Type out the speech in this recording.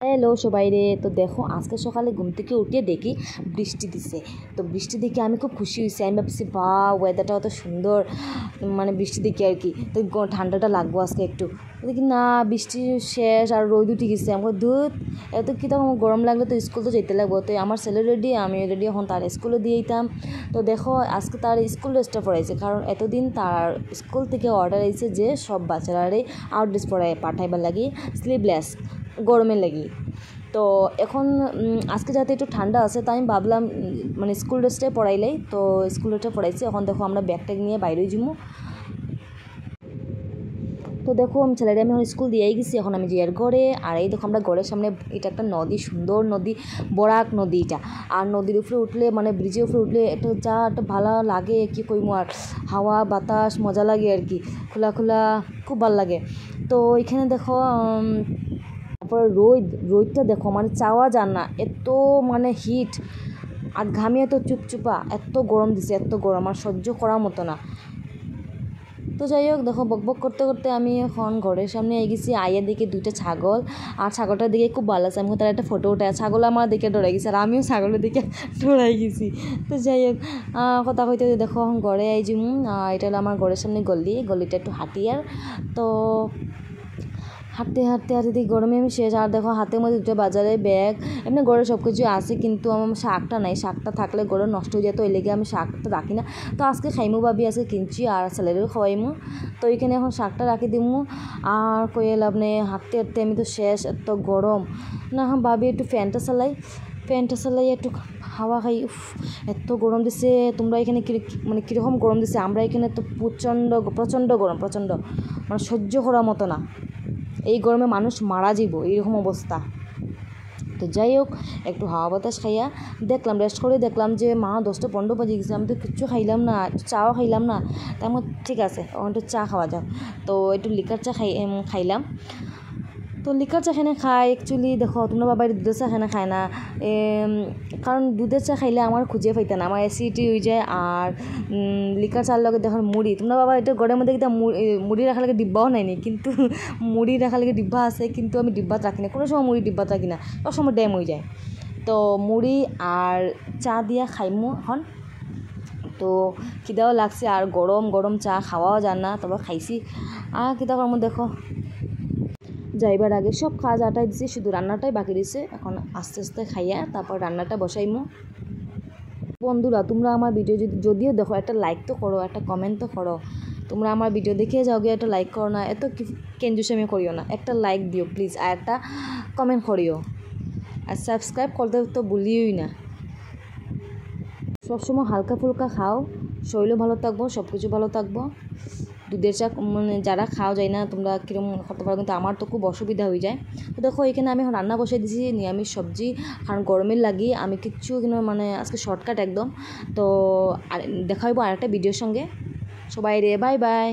Hello সবাই রে। তো দেখো আজকে সকালে ঘুম থেকে উঠে দেখি বৃষ্টি দিছে। তো বৃষ্টি দেখে আমি খুব খুশি হয়েছি। আমি ভাবছি বা ওয়েদারটা অত সুন্দর, মানে বৃষ্টি দেখে আর কি। তো ঠান্ডাটা লাগবো আজকে একটু। দেখি না, বৃষ্টি শেষ আর রোদ উঠে গেছে। আমার দুধ এত কি তখন গরম লাগলে তো স্কুল তো যেতে লাগবো। তো আমার ছেলে রেডি, আমি রেডি, এখন তার স্কুলে দিয়ে দিতাম। তো দেখো আজকে তার স্কুল ড্রেসটা পড়াইছে, কারণ এতদিন তার স্কুল থেকে অর্ডার আইছে যে সব বাচ্চারারে আউট ড্রেস পড়ায় পাঠাইবার লাগি, স্লিভলেস, গরমের লাগি। তো এখন আজকে যাতে একটু ঠান্ডা আছে, তাই আমি ভাবলাম মানে স্কুল ড্রেসটাই পড়াইলেই। তো স্কুল ড্রেসটা পড়াইছি। এখন দেখো আমরা ব্যাগটা নিয়ে বাইরে যাবো। তো দেখো আমি ছেলেটা আমি এখন স্কুল দিয়েই গেছি। এখন আমি জিয়ার ঘরে, আর এই দেখো আমরা ঘরের সামনে এটা একটা নদী, সুন্দর নদী, বরাক নদী এটা। আর নদীর উপরে উঠলে, মানে ব্রিজের উপরে উঠলে একটা যা একটা ভালো লাগে, কি কইমু আর, হাওয়া বাতাস মজা লাগে আর কি, খোলা খোলা, খুব ভালো লাগে। তো এখানে দেখো তারপরে রোদটা দেখো, মানে চাওয়া যান না, এত মানে হিট। আর ঘামে এত চুপচুপা, এত গরম দিছে, এত গরম আর সহ্য করার মতো না। তো যাই হোক, দেখো বকবক করতে করতে আমি এখন ঘরের সামনে গেছি। আইয়ের দিকে দুইটা ছাগল, আর ছাগলটার দিকে খুব ভালো আছে। আমি তার একটা ফটো উঠে, ছাগল আমার দিকে ডরাই গেছে আর আমিও ছাগলের দিকে ডরাই গেছি। তো যাই হোক, কথা কইতে দেখো এখন ঘরে আইজি। এটা হলো আমার ঘরের সামনে গলিটা একটু হাঁটিয়ার। তো হাঁটতে হাঁটতে হাঁটতে গরমে আমি শেষ। আর দেখো হাতের মধ্যে দুটো বাজারে ব্যাগ, এমনি গড়ে সব কিছু আছে, কিন্তু আমার শাকটা নাই। শাকটা থাকলে গড়ে নষ্ট হয়ে যেত, ওই লেগে আমি শাকটা রাখি না। তো আজকে খাইমু ভাবি, আজকে কিনছি আর ছেলেরও খাওয়াইমু। তো এইখানে এখন শাকটা রাখি দিমু। আর কয়ে লাভ নেই, হাঁটতে হাঁটতে আমি তো শেষ, এত গরম না। ভাবি একটু ফ্যানটা চালাই একটু হাওয়া খাই। এত গরম দিছে। তোমরা এখানে মানে কীরকম গরম দিছে? আমরা এখানে তো প্রচণ্ড গরম, প্রচণ্ড, মানে সহ্য করার মতো না। এই গরমে মানুষ মারা যাব, এইরকম অবস্থা। তো যাই হোক, একটু হাওয়া বাতাস খাইয়া দেখলাম, রেস্ট করে দেখলাম যে 10টা 15 বাজে গেছে। আমি তো কিচ্ছু খাইলাম না, একটু চাও খাইলাম না। তাই আমার ঠিক আছে, একটু চা খাওয়া যাক। তো একটু লিকার চা খাইলাম। তো লিকার চা খাই খাই অ্যাকচুয়ালি দেখো, তোমরা বাবা দুধের চা খায় না। কারণ দুধের চা খাইলে আমার খুঁজে পাইতে না, আমার অ্যাসিডিটি হয়ে যায়। আর লিকার চার লগে দেখো মুড়ি, তোমরা বাবা এটা ঘরের মধ্যে কিন্তু মুড়ি রাখার লাগে ডিব্বাও নাইনি, কিন্তু মুড়ি রাখার লাগে ডিব্বা আছে, কিন্তু আমি ডিব্বাত রাখি না, কোনো সময় মুড়ি ডিব্বাত রাখি না, সব সময় ড্যাম হয়ে যায়। তো মুড়ি আর চা দিয়া খাইমু এখন। তো খিদাও লাগছে আর গরম গরম চা খাওয়াও যায় না, তারপর খাইছি। আর খিদা কর্ম দেখো, যাইবার আগে সব কাজ আটাই দিছি, শুধু রান্নাটাই বাকি দিছে। এখন আস্তে আস্তে খাইয়া তারপর রান্নাটা বসাইমু। বন্ধুরা, তোমরা আমার ভিডিও যদিও দেখো, একটা লাইক তো করো, একটা কমেন্ট তো করো। তোমরা আমার ভিডিও দেখে যাও গিয়ে একটা লাইক করো না, এত কেঞ্জুসামি করিও না, একটা লাইক দিও প্লিজ, আর একটা কমেন্ট করিও, আর সাবস্ক্রাইব করতে তো ভুলিওই না। সবসময় হালকা ফুলকা খাও, শরীরও ভালো থাকবো, সব কিছু ভালো থাকবো। দুধের চা মানে যারা খাও যায় না, তোমরা কীরকম করতে পারো, কিন্তু আমার তো খুব অসুবিধা হয়ে যায়। তো দেখো এখানে আমি এখন রান্না বসাই দিয়েছি নিরামিষ সবজি, কারণ গরমের লাগি আমি কিচ্ছু এখানে মানে আজকে শর্টকাট একদম। তো আর দেখা হইব আরেকটা ভিডিওর সঙ্গে। সবাই রে বাই বাই।